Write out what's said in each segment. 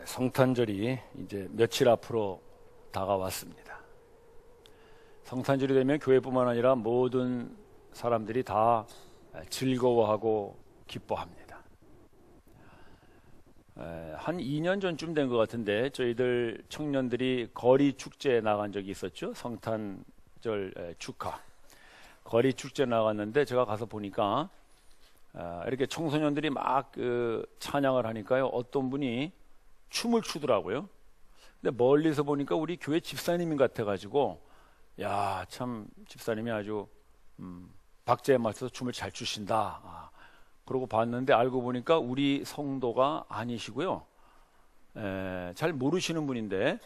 성탄절이 이제 며칠 앞으로 다가왔습니다. 성탄절이 되면 교회뿐만 아니라 모든 사람들이 다 즐거워하고 기뻐합니다. 한 2년 전쯤 된 것 같은데 저희들 청년들이 거리 축제에 나간 적이 있었죠. 성탄절 축하 거리 축제 나갔는데 제가 가서 보니까 이렇게 청소년들이 막 찬양을 하니까요, 어떤 분이 춤을 추더라고요. 근데 멀리서 보니까 우리 교회 집사님인 것 같아가지고, 야, 참 집사님이 아주 박자에 맞춰서 춤을 잘 추신다. 그러고 봤는데 알고 보니까 우리 성도가 아니시고요, 잘 모르시는 분인데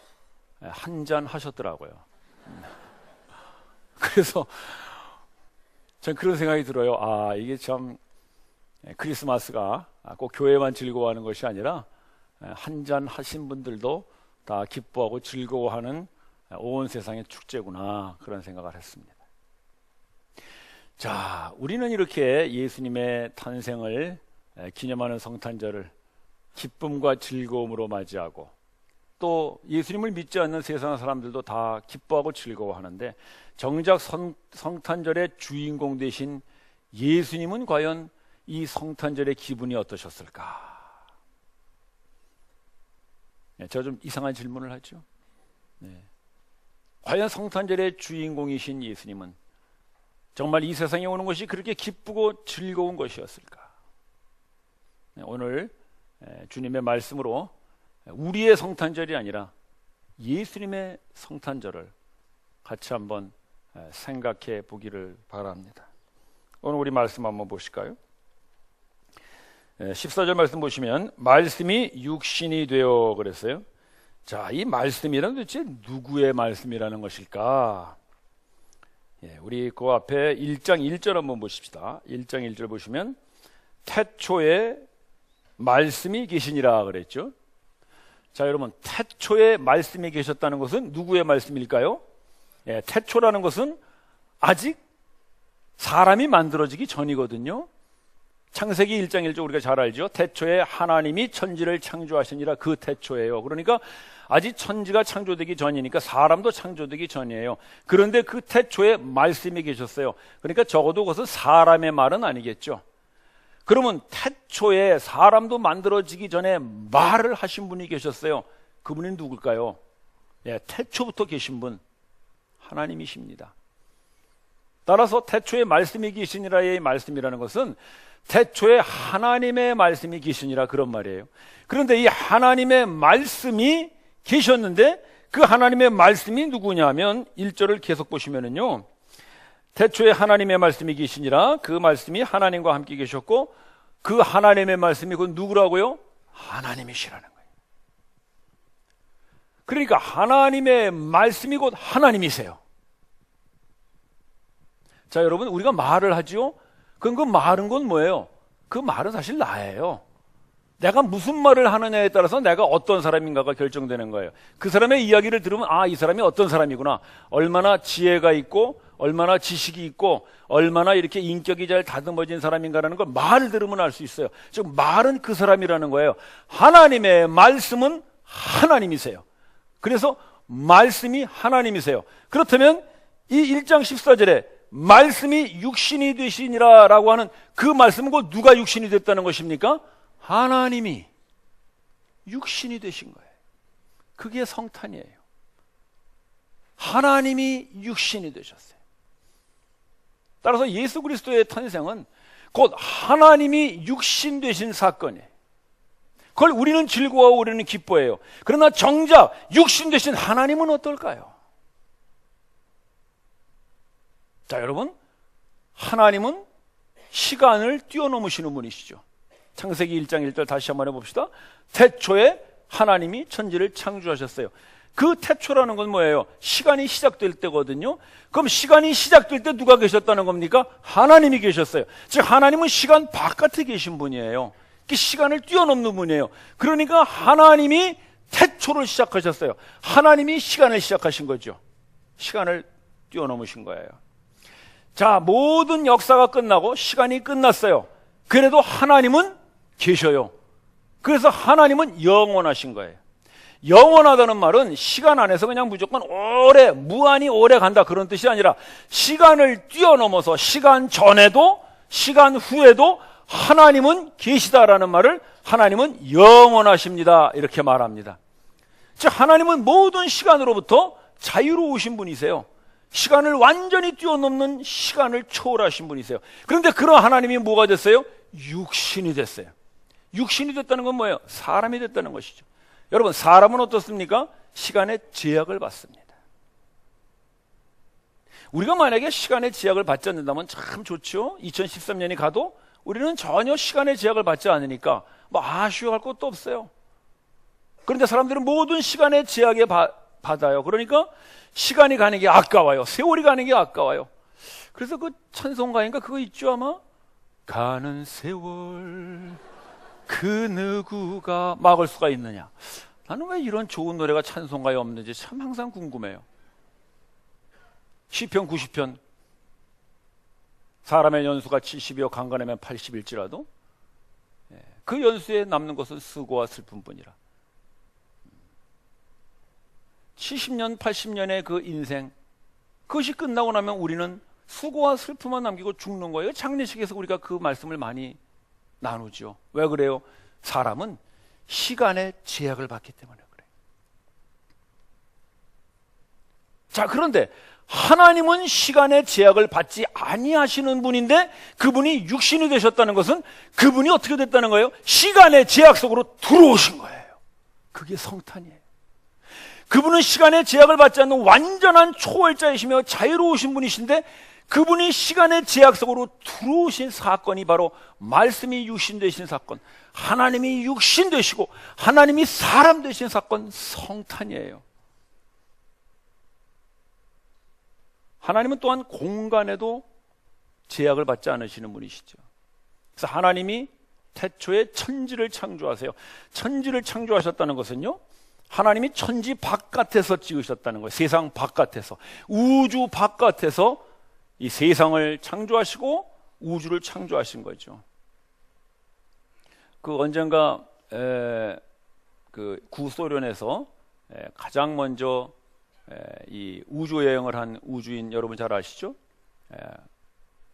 한 잔 하셨더라고요. 그래서 전 그런 생각이 들어요. 이게 참 크리스마스가 꼭 교회만 즐거워하는 것이 아니라 한 잔 하신 분들도 다 기뻐하고 즐거워하는 온 세상의 축제구나, 그런 생각을 했습니다. 자, 우리는 이렇게 예수님의 탄생을 기념하는 성탄절을 기쁨과 즐거움으로 맞이하고, 또 예수님을 믿지 않는 세상 사람들도 다 기뻐하고 즐거워하는데, 정작 성탄절의 주인공 되신 예수님은 과연 이 성탄절의 기분이 어떠셨을까? 제가 좀 이상한 질문을 하죠. 과연 성탄절의 주인공이신 예수님은 정말 이 세상에 오는 것이 그렇게 기쁘고 즐거운 것이었을까? 오늘 주님의 말씀으로 우리의 성탄절이 아니라 예수님의 성탄절을 같이 한번 생각해 보기를 바랍니다. 오늘 우리 말씀 한번 보실까요? 14절 말씀 보시면 말씀이 육신이 되어 그랬어요. 자, 이 말씀이란 도대체 누구의 말씀이라는 것일까? 우리 그 앞에 1장 1절 한번 보십시다. 1장 1절 보시면 태초에 말씀이 계시니라 그랬죠. 자, 여러분, 태초에 말씀이 계셨다는 것은 누구의 말씀일까요? 태초라는 것은 아직 사람이 만들어지기 전이거든요. 창세기 1장 1절 우리가 잘 알죠. 태초에 하나님이 천지를 창조하시니라, 그 태초예요. 그러니까 아직 천지가 창조되기 전이니까 사람도 창조되기 전이에요. 그런데 그 태초에 말씀이 계셨어요. 그러니까 적어도 그것은 사람의 말은 아니겠죠. 그러면 태초에 사람도 만들어지기 전에 말을 하신 분이 계셨어요. 그분이 누굴까요? 태초부터 계신 분, 하나님이십니다. 따라서 태초에 말씀이 계시니라의 말씀이라는 것은 태초에 하나님의 말씀이 계시니라, 그런 말이에요. 그런데 이 하나님의 말씀이 계셨는데 그 하나님의 말씀이 누구냐면 1절을 계속 보시면은요, 태초에 하나님의 말씀이 계시니라, 그 말씀이 하나님과 함께 계셨고 그 하나님의 말씀이 곧 누구라고요? 하나님이시라는 거예요. 그러니까 하나님의 말씀이 곧 하나님이세요. 자, 여러분, 우리가 말을 하지요. 그럼 그 말은 건 뭐예요? 그 말은 사실 나예요. 내가 무슨 말을 하느냐에 따라서 내가 어떤 사람인가가 결정되는 거예요. 그 사람의 이야기를 들으면 이 사람이 어떤 사람이구나, 얼마나 지혜가 있고 얼마나 지식이 있고 얼마나 이렇게 인격이 잘 다듬어진 사람인가라는 걸 말을 들으면 알 수 있어요. 즉 말은 그 사람이라는 거예요. 하나님의 말씀은 하나님이세요. 그래서 말씀이 하나님이세요. 그렇다면 이 1장 14절에 말씀이 육신이 되시니라 라고 하는 그 말씀은 곧 누가 육신이 됐다는 것입니까? 하나님이 육신이 되신 거예요. 그게 성탄이에요. 하나님이 육신이 되셨어요. 따라서 예수 그리스도의 탄생은 곧 하나님이 육신 되신 사건이에요. 그걸 우리는 즐거워하고 우리는 기뻐해요. 그러나 정작 육신 되신 하나님은 어떨까요? 자, 여러분, 하나님은 시간을 뛰어넘으시는 분이시죠. 창세기 1장 1절 다시 한번 해봅시다. 태초에 하나님이 천지를 창조하셨어요. 그 태초라는 건 뭐예요? 시간이 시작될 때거든요. 그럼 시간이 시작될 때 누가 계셨다는 겁니까? 하나님이 계셨어요. 즉 하나님은 시간 바깥에 계신 분이에요. 시간을 뛰어넘는 분이에요. 그러니까 하나님이 태초를 시작하셨어요. 하나님이 시간을 시작하신 거죠. 시간을 뛰어넘으신 거예요. 자, 모든 역사가 끝나고 시간이 끝났어요. 그래도 하나님은 계셔요. 그래서 하나님은 영원하신 거예요. 영원하다는 말은 시간 안에서 그냥 무조건 오래, 무한히 오래 간다 그런 뜻이 아니라 시간을 뛰어넘어서 시간 전에도 시간 후에도 하나님은 계시다라는 말을 하나님은 영원하십니다 이렇게 말합니다. 즉 하나님은 모든 시간으로부터 자유로우신 분이세요. 시간을 완전히 뛰어넘는 시간을 초월하신 분이세요. 그런데 그런 하나님이 뭐가 됐어요? 육신이 됐어요. 육신이 됐다는 건 뭐예요? 사람이 됐다는 것이죠. 여러분, 사람은 어떻습니까? 시간의 제약을 받습니다. 우리가 만약에 시간의 제약을 받지 않는다면 참 좋죠. 2013년이 가도 우리는 전혀 시간의 제약을 받지 않으니까 뭐 아쉬워할 것도 없어요. 그런데 사람들은 모든 시간의 제약에 받아요. 그러니까 시간이 가는 게 아까워요. 세월이 가는 게 아까워요. 그래서 그 찬송가인가 그거 있죠 아마? 가는 세월 그 누구가 막을 수가 있느냐. 나는 왜 이런 좋은 노래가 찬송가에 없는지 참 항상 궁금해요. 시편 90편 사람의 연수가 70이요 강건하면 80일지라도 그 연수에 남는 것은 수고와 슬픔뿐이라. 70년 80년의 그 인생 그것이 끝나고 나면 우리는 수고와 슬픔만 남기고 죽는 거예요. 장례식에서 우리가 그 말씀을 많이 나누죠. 왜 그래요? 사람은 시간의 제약을 받기 때문에 그래요. 자, 그런데 하나님은 시간의 제약을 받지 아니하시는 분인데 그분이 육신이 되셨다는 것은 그분이 어떻게 됐다는 거예요? 시간의 제약 속으로 들어오신 거예요. 그게 성탄이에요. 그분은 시간의 제약을 받지 않는 완전한 초월자이시며 자유로우신 분이신데 그분이 시간의 제약 속으로 들어오신 사건이 바로 말씀이 육신 되신 사건, 하나님이 육신 되시고 하나님이 사람 되신 사건, 성탄이에요. 하나님은 또한 공간에도 제약을 받지 않으시는 분이시죠. 그래서 하나님이 태초에 천지를 창조하세요. 천지를 창조하셨다는 것은요, 하나님이 천지 바깥에서 찍으셨다는 거예요. 세상 바깥에서, 우주 바깥에서 이 세상을 창조하시고 우주를 창조하신 거죠. 그 언젠가 그 구소련에서 가장 먼저 이 우주 여행을 한 우주인 여러분 잘 아시죠?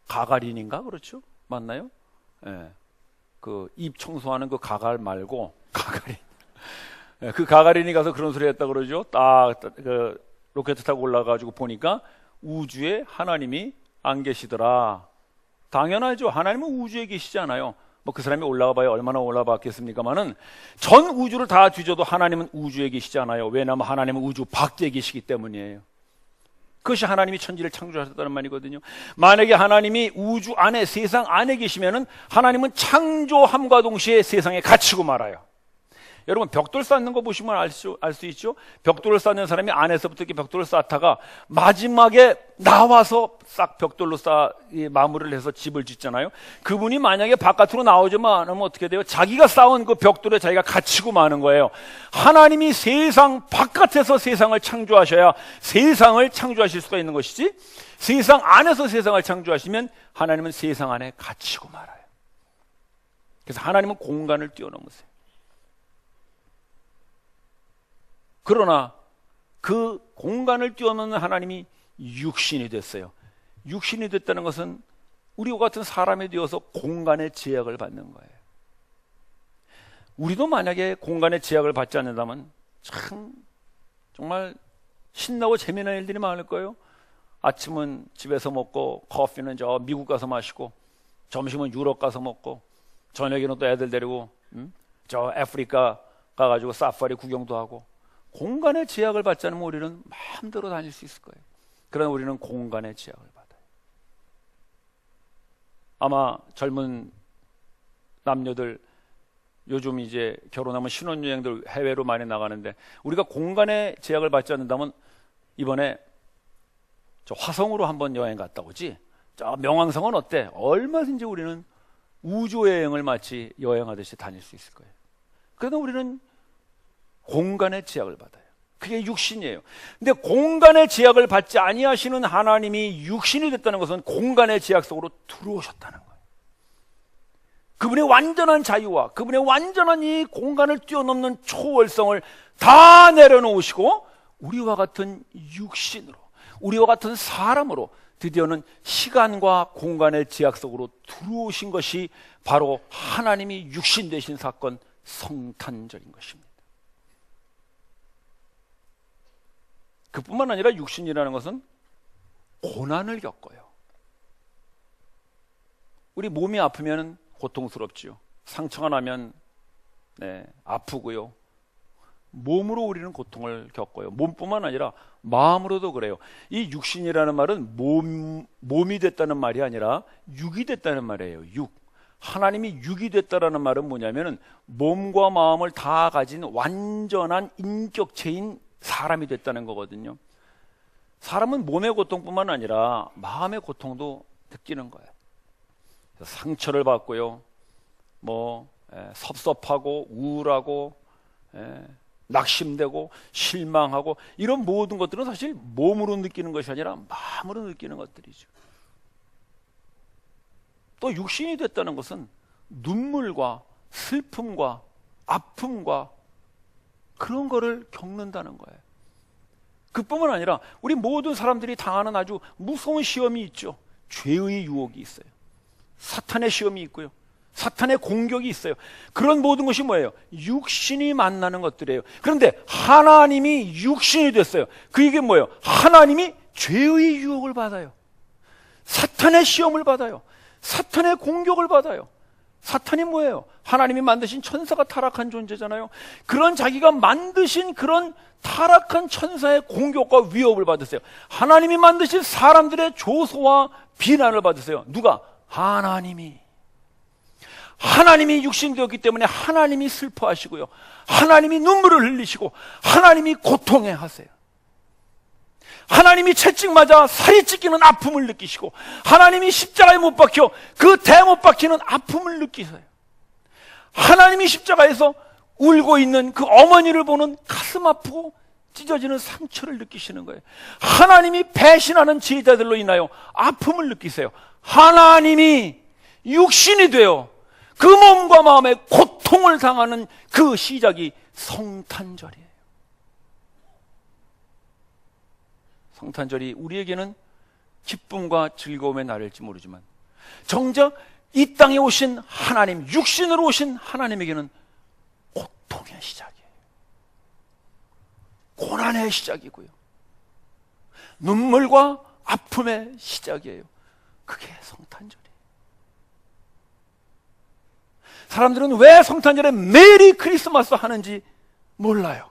가가린인가 그렇죠? 맞나요? 그 입 청소하는 그 가갈 말고 가가린. 그 가가린이 가서 그런 소리 했다 그러죠. 딱 그 로켓 타고 올라가지고 보니까 우주에 하나님이 안 계시더라. 당연하죠. 하나님은 우주에 계시잖아요. 뭐 그 사람이 올라가 봐야 얼마나 올라봤겠습니까만은 전 우주를 다 뒤져도 하나님은 우주에 계시지 않아요. 왜냐하면 하나님은 우주 밖에 계시기 때문이에요. 그것이 하나님이 천지를 창조하셨다는 말이거든요. 만약에 하나님이 우주 안에, 세상 안에 계시면은 하나님은 창조함과 동시에 세상에 갇히고 말아요. 여러분 벽돌 쌓는 거 보시면 알 수 있죠. 벽돌을 쌓는 사람이 안에서부터 이렇게 벽돌을 쌓다가 마지막에 나와서 싹 벽돌로 마무리를 해서 집을 짓잖아요. 그분이 만약에 바깥으로 나오지만 않으면 어떻게 돼요? 자기가 쌓은 그 벽돌에 자기가 갇히고 마는 거예요. 하나님이 세상 바깥에서 세상을 창조하셔야 세상을 창조하실 수가 있는 것이지, 세상 안에서 세상을 창조하시면 하나님은 세상 안에 갇히고 말아요. 그래서 하나님은 공간을 뛰어넘으세요. 그러나 그 공간을 뛰어넘는 하나님이 육신이 됐어요. 육신이 됐다는 것은 우리와 같은 사람이 되어서 공간의 제약을 받는 거예요. 우리도 만약에 공간의 제약을 받지 않는다면 참 정말 신나고 재미난 일들이 많을 거예요. 아침은 집에서 먹고 커피는 저 미국 가서 마시고 점심은 유럽 가서 먹고 저녁에는 또 애들 데리고 저 아프리카 가가지고 사파리 구경도 하고, 공간의 제약을 받지 않으면 우리는 마음대로 다닐 수 있을 거예요. 그러나 우리는 공간의 제약을 받아요. 아마 젊은 남녀들 요즘 이제 결혼하면 신혼여행들 해외로 많이 나가는데 우리가 공간의 제약을 받지 않는다면 이번에 저 화성으로 한번 여행 갔다 오지, 저 명왕성은 어때? 얼마든지 우리는 우주여행을 마치 여행하듯이 다닐 수 있을 거예요. 그러나 우리는 공간의 제약을 받아요. 그게 육신이에요. 근데 공간의 제약을 받지 아니하시는 하나님이 육신이 됐다는 것은 공간의 제약 속으로 들어오셨다는 거예요. 그분의 완전한 자유와 그분의 완전한 이 공간을 뛰어넘는 초월성을 다 내려놓으시고 우리와 같은 육신으로, 우리와 같은 사람으로 드디어는 시간과 공간의 제약 속으로 들어오신 것이 바로 하나님이 육신 되신 사건, 성탄절인 것입니다. 그뿐만 아니라 육신이라는 것은 고난을 겪어요. 우리 몸이 아프면 고통스럽지요. 상처가 나면 아프고요. 몸으로 우리는 고통을 겪어요. 몸뿐만 아니라 마음으로도 그래요. 이 육신이라는 말은 몸이 됐다는 말이 아니라 육이 됐다는 말이에요. 육. 하나님이 육이 됐다라는 말은 뭐냐면은 몸과 마음을 다 가진 완전한 인격체인 사람이 됐다는 거거든요. 사람은 몸의 고통뿐만 아니라 마음의 고통도 느끼는 거예요. 상처를 받고요, 섭섭하고 우울하고 낙심되고 실망하고 이런 모든 것들은 사실 몸으로 느끼는 것이 아니라 마음으로 느끼는 것들이죠. 또 육신이 됐다는 것은 눈물과 슬픔과 아픔과 그런 거를 겪는다는 거예요. 그뿐만 아니라 우리 모든 사람들이 당하는 아주 무서운 시험이 있죠. 죄의 유혹이 있어요. 사탄의 시험이 있고요. 사탄의 공격이 있어요. 그런 모든 것이 뭐예요? 육신이 만나는 것들이에요. 그런데 하나님이 육신이 됐어요. 그 이게 뭐예요? 하나님이 죄의 유혹을 받아요. 사탄의 시험을 받아요. 사탄의 공격을 받아요. 사탄이 뭐예요? 하나님이 만드신 천사가 타락한 존재잖아요. 그런 자기가 만드신 그런 타락한 천사의 공격과 위협을 받으세요. 하나님이 만드신 사람들의 조소와 비난을 받으세요. 누가? 하나님이 육신되었기 때문에 하나님이 슬퍼하시고요, 하나님이 눈물을 흘리시고 하나님이 고통해 하세요. 하나님이 채찍 맞아 살이 찢기는 아픔을 느끼시고 하나님이 십자가에 못 박혀 그 대 못 박히는 아픔을 느끼세요. 하나님이 십자가에서 울고 있는 그 어머니를 보는 가슴 아프고 찢어지는 상처를 느끼시는 거예요. 하나님이 배신하는 제자들로 인하여 아픔을 느끼세요. 하나님이 육신이 되어 그 몸과 마음에 고통을 당하는 그 시작이 성탄절이에요. 성탄절이 우리에게는 기쁨과 즐거움의 날일지 모르지만 정작 이 땅에 오신 하나님, 육신으로 오신 하나님에게는 고통의 시작이에요. 고난의 시작이고요, 눈물과 아픔의 시작이에요. 그게 성탄절이에요. 사람들은 왜 성탄절에 메리 크리스마스 하는지 몰라요.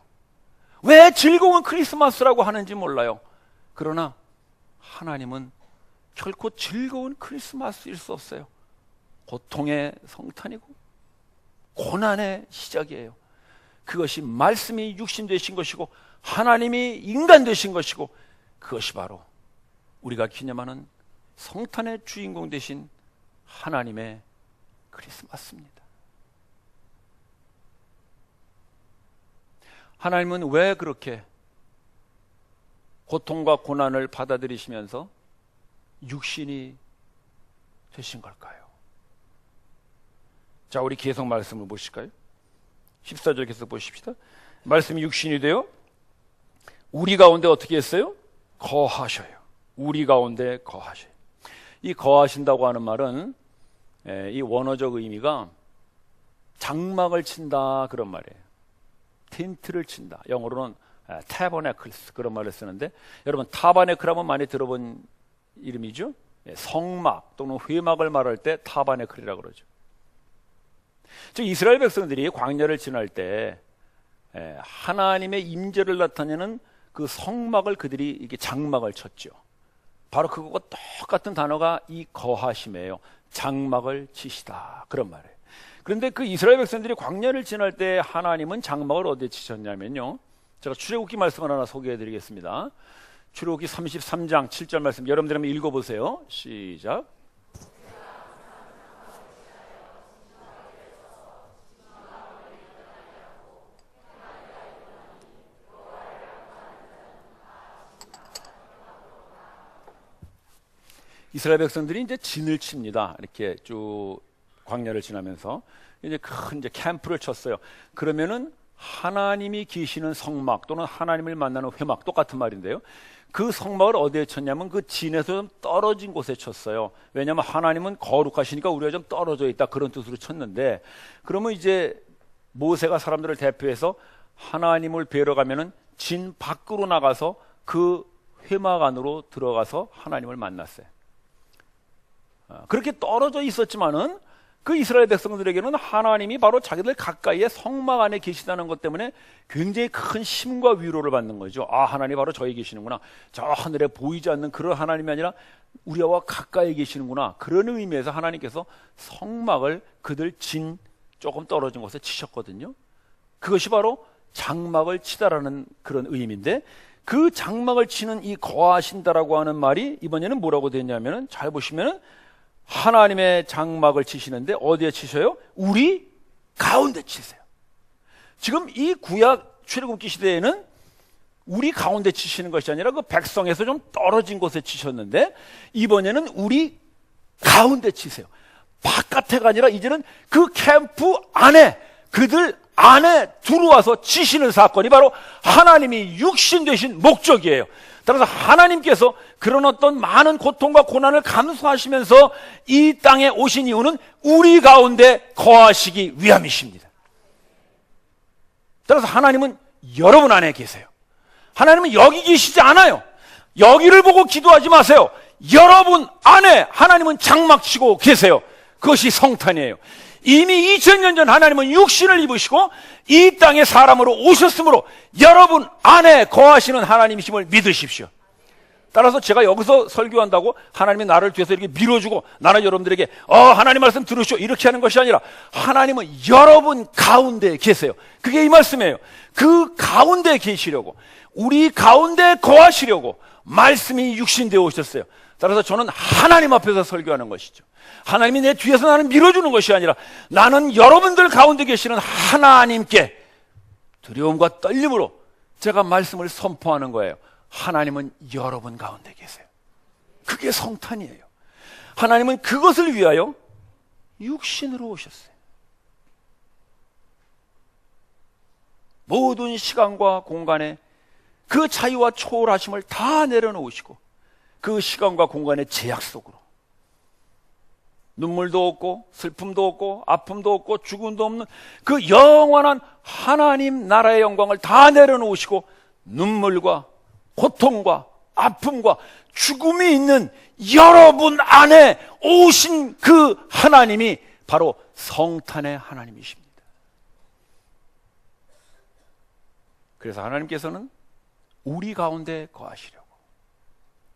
왜 즐거운 크리스마스라고 하는지 몰라요. 그러나 하나님은 결코 즐거운 크리스마스일 수 없어요. 고통의 성탄이고 고난의 시작이에요. 그것이 말씀이 육신 되신 것이고 하나님이 인간 되신 것이고 그것이 바로 우리가 기념하는 성탄의 주인공 되신 하나님의 크리스마스입니다. 하나님은 왜 그렇게 고통과 고난을 받아들이시면서 육신이 되신 걸까요? 자, 우리 계속 말씀을 보실까요? 14절 계속 보십시다. 말씀이 육신이 되어 우리 가운데 어떻게 했어요? 거하셔요. 우리 가운데 거하셔요. 이 거하신다고 하는 말은 이 원어적 의미가 장막을 친다 그런 말이에요. 텐트를 친다. 영어로는 타버네클스 그런 말을 쓰는데, 여러분 타버네클 하면 많이 들어본 이름이죠. 성막 또는 회막을 말할 때 타버네클이라고 그러죠. 즉 이스라엘 백성들이 광야를 지날 때 하나님의 임재를 나타내는 그 성막을 그들이 이게 장막을 쳤죠. 바로 그거와 똑같은 단어가 이 거하심이에요. 장막을 치시다 그런 말이에요. 그런데 그 이스라엘 백성들이 광야를 지날 때 하나님은 장막을 어디에 치셨냐면요, 제가 출애굽기 말씀을 하나 소개해 드리겠습니다. 출애굽기 33장 7절 말씀 여러분들 한번 읽어보세요. 시작. 이스라엘 백성들이 이제 진을 칩니다. 이렇게 쭉 광야를 지나면서 이제 큰 이제 캠프를 쳤어요. 그러면은 하나님이 계시는 성막 또는 하나님을 만나는 회막, 똑같은 말인데요. 그 성막을 어디에 쳤냐면 그 진에서 좀 떨어진 곳에 쳤어요. 왜냐하면 하나님은 거룩하시니까 우리가 좀 떨어져 있다, 그런 뜻으로 쳤는데, 그러면 이제 모세가 사람들을 대표해서 하나님을 뵈러 가면은 진 밖으로 나가서 그 회막 안으로 들어가서 하나님을 만났어요. 그렇게 떨어져 있었지만은 그 이스라엘 백성들에게는 하나님이 바로 자기들 가까이에 성막 안에 계시다는 것 때문에 굉장히 큰 힘과 위로를 받는 거죠. 아, 하나님 바로 저기 계시는구나. 저 하늘에 보이지 않는 그런 하나님이 아니라 우리와 가까이 계시는구나. 그런 의미에서 하나님께서 성막을 그들 진 조금 떨어진 곳에 치셨거든요. 그것이 바로 장막을 치다라는 그런 의미인데, 그 장막을 치는 이 거하신다라고 하는 말이 이번에는 뭐라고 되냐면은, 잘 보시면은 하나님의 장막을 치시는데 어디에 치셔요? 우리 가운데 치세요. 지금 이 구약 출애굽기 시대에는 우리 가운데 치시는 것이 아니라 그 백성에서 좀 떨어진 곳에 치셨는데, 이번에는 우리 가운데 치세요. 바깥에가 아니라 이제는 그 캠프 안에, 그들 안에 들어와서 치시는 사건이 바로 하나님이 육신 되신 목적이에요. 따라서 하나님께서 그런 어떤 많은 고통과 고난을 감수하시면서 이 땅에 오신 이유는 우리 가운데 거하시기 위함이십니다. 따라서 하나님은 여러분 안에 계세요. 하나님은 여기 계시지 않아요. 여기를 보고 기도하지 마세요. 여러분 안에 하나님은 장막 치고 계세요. 그것이 성탄이에요. 이미 2000년 전 하나님은 육신을 입으시고 이 땅에 사람으로 오셨으므로 여러분 안에 거하시는 하나님이심을 믿으십시오. 따라서 제가 여기서 설교한다고 하나님이 나를 뒤에서 이렇게 밀어주고 나는 여러분들에게 하나님 말씀 들으시오 이렇게 하는 것이 아니라, 하나님은 여러분 가운데 계세요. 그게 이 말씀이에요. 그 가운데 계시려고, 우리 가운데 거하시려고 말씀이 육신되어 오셨어요. 따라서 저는 하나님 앞에서 설교하는 것이죠. 하나님이 내 뒤에서 나는 밀어주는 것이 아니라, 나는 여러분들 가운데 계시는 하나님께 두려움과 떨림으로 제가 말씀을 선포하는 거예요. 하나님은 여러분 가운데 계세요. 그게 성탄이에요. 하나님은 그것을 위하여 육신으로 오셨어요. 모든 시간과 공간에 그 자유와 초월하심을 다 내려놓으시고, 그 시간과 공간의 제약 속으로 눈물도 없고 슬픔도 없고 아픔도 없고 죽음도 없는 그 영원한 하나님 나라의 영광을 다 내려놓으시고, 눈물과 고통과 아픔과 죽음이 있는 여러분 안에 오신 그 하나님이 바로 성탄의 하나님이십니다. 그래서 하나님께서는 우리 가운데 거하시려고,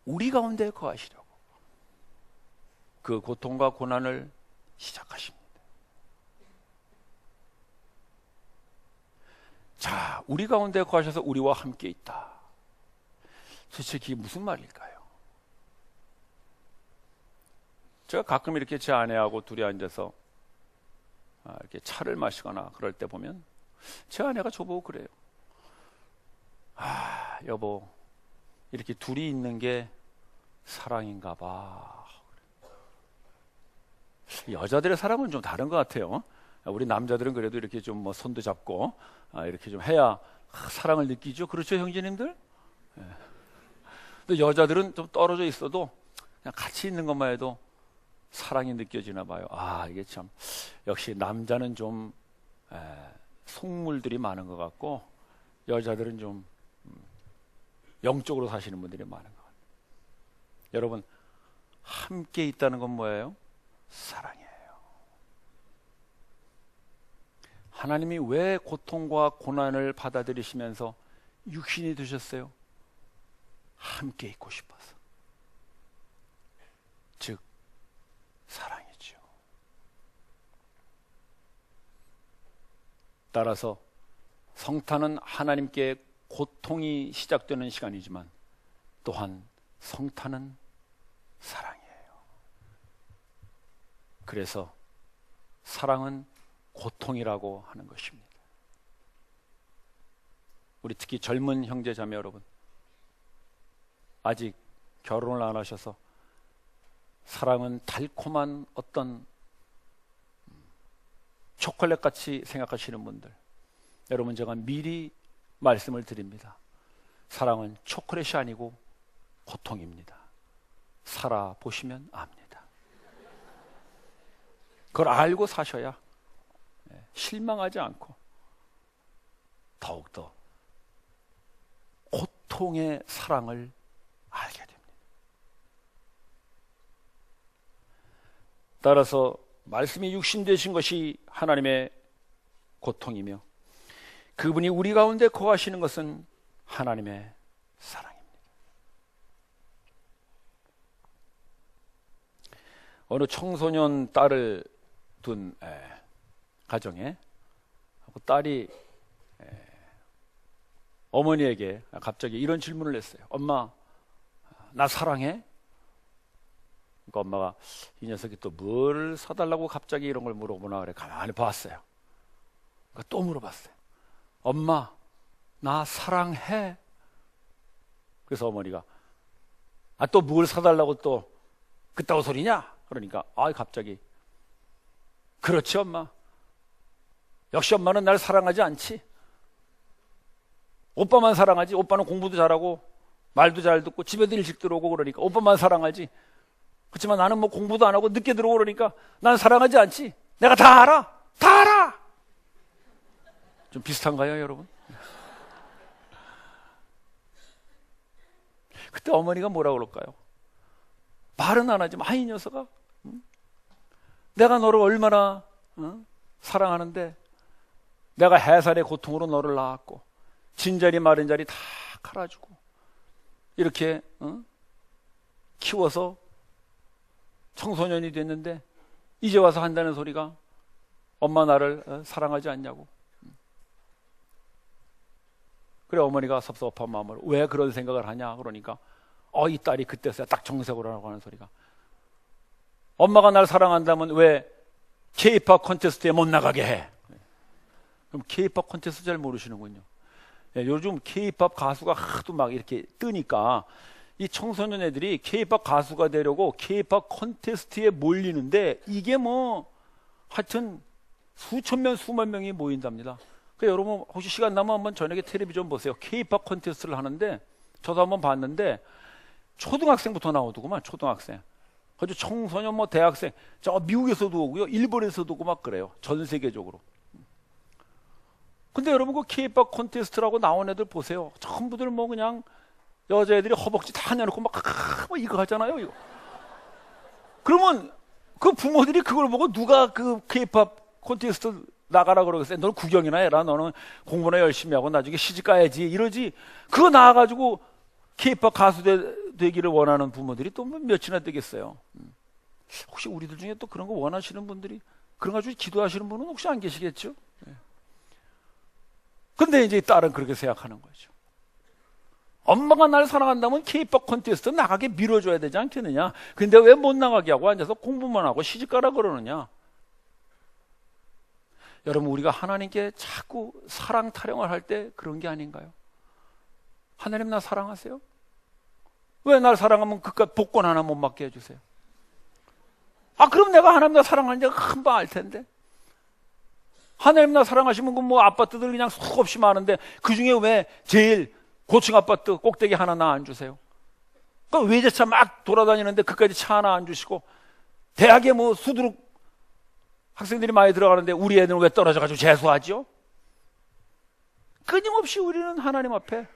우리 가운데 거하시려고 그 고통과 고난을 시작하십니다. 자, 우리 가운데 거하셔서 우리와 함께 있다. 도대체 그게 무슨 말일까요? 제가 가끔 이렇게 제 아내하고 둘이 앉아서 이렇게 차를 마시거나 그럴 때 보면 제 아내가 저보고 그래요. 여보, 이렇게 둘이 있는 게 사랑인가 봐. 여자들의 사랑은 좀 다른 것 같아요. 우리 남자들은 그래도 이렇게 좀 뭐 손도 잡고 이렇게 좀 해야 사랑을 느끼죠. 그렇죠, 형제님들? 근데 여자들은 좀 떨어져 있어도 그냥 같이 있는 것만 해도 사랑이 느껴지나 봐요. 이게 참, 역시 남자는 좀 속물들이 많은 것 같고, 여자들은 좀 영적으로 사시는 분들이 많은 것 같아요. 여러분, 함께 있다는 건 뭐예요? 사랑이에요. 하나님이 왜 고통과 고난을 받아들이시면서 육신이 되셨어요? 함께 있고 싶어서. 즉, 사랑이죠. 따라서 성탄은 하나님께 고통이 시작되는 시간이지만, 또한 성탄은 사랑이에요. 그래서 사랑은 고통이라고 하는 것입니다. 우리 특히 젊은 형제 자매 여러분, 아직 결혼을 안 하셔서 사랑은 달콤한 어떤 초콜릿같이 생각하시는 분들, 여러분 제가 미리 말씀을 드립니다. 사랑은 초콜릿이 아니고 고통입니다. 살아보시면 압니다. 그걸 알고 사셔야 실망하지 않고 더욱더 고통의 사랑을 알게 됩니다. 따라서 말씀이 육신 되신 것이 하나님의 고통이며 그분이 우리 가운데 거하시는 것은 하나님의 사랑입니다. 어느 청소년 딸을 둔 가정에 딸이 어머니에게 갑자기 이런 질문을 했어요. 엄마, 나 사랑해? 그러니까 엄마가 이 녀석이 또 뭘 사달라고 갑자기 이런 걸 물어보나 그래 가만히 봤어요. 그러니까 또 물어봤어요. 엄마, 나 사랑해? 그래서 어머니가 또 뭘 사달라고 또 그따구 소리냐? 그러니까 갑자기 그렇지 엄마. 역시 엄마는 날 사랑하지 않지. 오빠만 사랑하지. 오빠는 공부도 잘하고 말도 잘 듣고 집에도 일찍 들어오고 그러니까 오빠만 사랑하지. 그렇지만 나는 뭐 공부도 안 하고 늦게 들어오고 그러니까 난 사랑하지 않지. 내가 다 알아. 다 알아. 좀 비슷한가요, 여러분? 그때 어머니가 뭐라 그럴까요? 말은 안 하지만 이 녀석아, 내가 너를 얼마나 사랑하는데 내가 해살의 고통으로 너를 낳았고 진자리 마른 자리 다 갈아주고 이렇게 키워서 청소년이 됐는데 이제 와서 한다는 소리가 엄마 나를 사랑하지 않냐고. 그래 어머니가 섭섭한 마음으로 왜 그런 생각을 하냐 그러니까 이 딸이 그때서야 딱 정색을 하라고 하는 소리가 엄마가 날 사랑한다면 왜 K-팝 콘테스트에 못 나가게 해? 그럼 K-팝 콘테스트 잘 모르시는군요. 요즘 K-팝 가수가 하도 막 이렇게 뜨니까 이 청소년 애들이 K-팝 가수가 되려고 K-팝 콘테스트에 몰리는데 이게 뭐 하여튼 수천 명 수만 명이 모인답니다. 그러니까 여러분 혹시 시간 나면 한번 저녁에 텔레비전 보세요. K-팝 콘테스트를 하는데 저도 한번 봤는데 초등학생부터 나오더구만. 초등학생. 아주 청소년 뭐 대학생. 저 미국에서도 오고요. 일본에서도 오고 막 그래요. 전 세계적으로. 근데 여러분 그 K-팝 콘테스트라고 나온 애들 보세요. 전부들 뭐 그냥 여자애들이 허벅지 다 내놓고 막 이거 하잖아요. 이거. 그러면 그 부모들이 그걸 보고 누가 그 K-팝 콘테스트 나가라 그러겠어요. 너는 구경이나 해라. 너는 공부나 열심히 하고 나중에 시집 가야지. 이러지. 그거 나와가지고 K-팝 가수 되기를 원하는 부모들이 또 몇이나 되겠어요. 혹시 우리들 중에 또 그런 거 원하시는 분들이 그런 거 가지고 기도하시는 분은 혹시 안 계시겠죠? 근데 이제 딸은 그렇게 생각하는 거죠. 엄마가 날 사랑한다면 K-팝 콘테스트 나가게 밀어줘야 되지 않겠느냐? 근데 왜 못 나가게 하고 앉아서 공부만 하고 시집 가라 그러느냐? 여러분 우리가 하나님께 자꾸 사랑 타령을 할 때 그런 게 아닌가요? 하나님 나 사랑하세요? 왜 날 사랑하면 그깟 복권 하나 못 받게 해주세요? 그럼 내가 하나님 나 사랑하는지 금방 알 텐데. 하나님 나 사랑하시면 그 뭐 아파트들 그냥 수없이 많은데 그 중에 왜 제일 고층 아파트 꼭대기 하나 나 안 주세요? 그 외제차 막 돌아다니는데 그까지 차 하나 안 주시고 대학에 뭐 수두룩 학생들이 많이 들어가는데 우리 애들은 왜 떨어져가지고 재수하죠? 끊임없이 우리는 하나님 앞에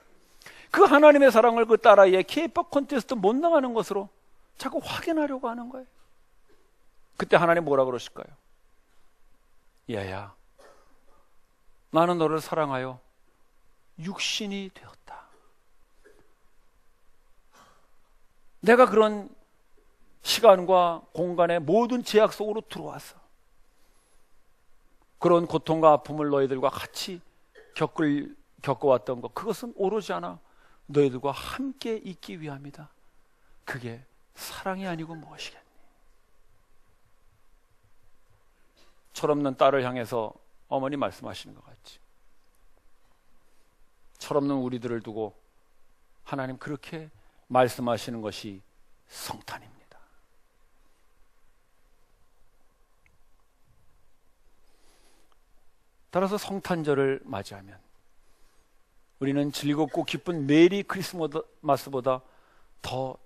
그 하나님의 사랑을 그 딸아이의 K-팝 콘테스트 못 나가는 것으로 자꾸 확인하려고 하는 거예요. 그때 하나님 뭐라 그러실까요? 얘야, 나는 너를 사랑하여 육신이 되었다. 내가 그런 시간과 공간의 모든 제약 속으로 들어와서 그런 고통과 아픔을 너희들과 같이 겪어왔던 것, 그것은 오로지 않아 너희들과 함께 있기 위함이다. 그게 사랑이 아니고 무엇이겠니? 철없는 딸을 향해서 어머니 말씀하시는 것 같지. 철없는 우리들을 두고 하나님 그렇게 말씀하시는 것이 성탄입니다. 따라서 성탄절을 맞이하면 우리는 즐겁고 기쁜 메리 크리스마스보다 더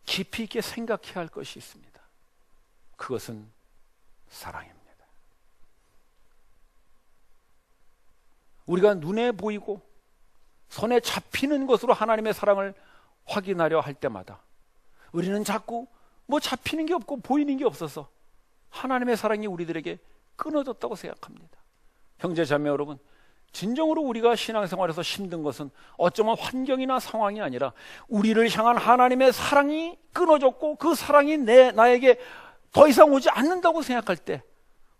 깊이 있게 생각해야 할 것이 있습니다. 그것은 사랑입니다. 우리가 눈에 보이고 손에 잡히는 것으로 하나님의 사랑을 확인하려 할 때마다 우리는 자꾸 뭐 잡히는 게 없고 보이는 게 없어서 하나님의 사랑이 우리들에게 끊어졌다고 생각합니다. 형제 자매 여러분, 진정으로 우리가 신앙생활에서 힘든 것은 어쩌면 환경이나 상황이 아니라 우리를 향한 하나님의 사랑이 끊어졌고 그 사랑이 나에게 더 이상 오지 않는다고 생각할 때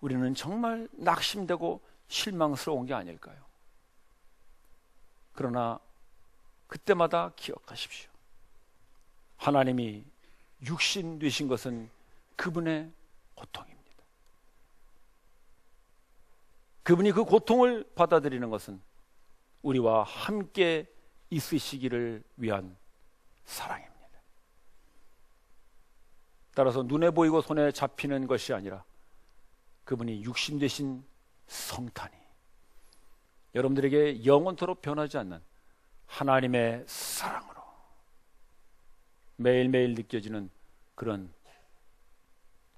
우리는 정말 낙심되고 실망스러운 게 아닐까요? 그러나 그때마다 기억하십시오. 하나님이 육신 되신 것은 그분의 고통입니다. 그분이 그 고통을 받아들이는 것은 우리와 함께 있으시기를 위한 사랑입니다. 따라서 눈에 보이고 손에 잡히는 것이 아니라 그분이 육신 되신 성탄이 여러분들에게 영원토록 변하지 않는 하나님의 사랑으로 매일매일 느껴지는 그런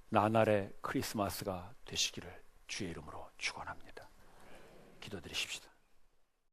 나날의 크리스마스가 되시기를 주의 이름으로 축원합니다. 기도드리십시다.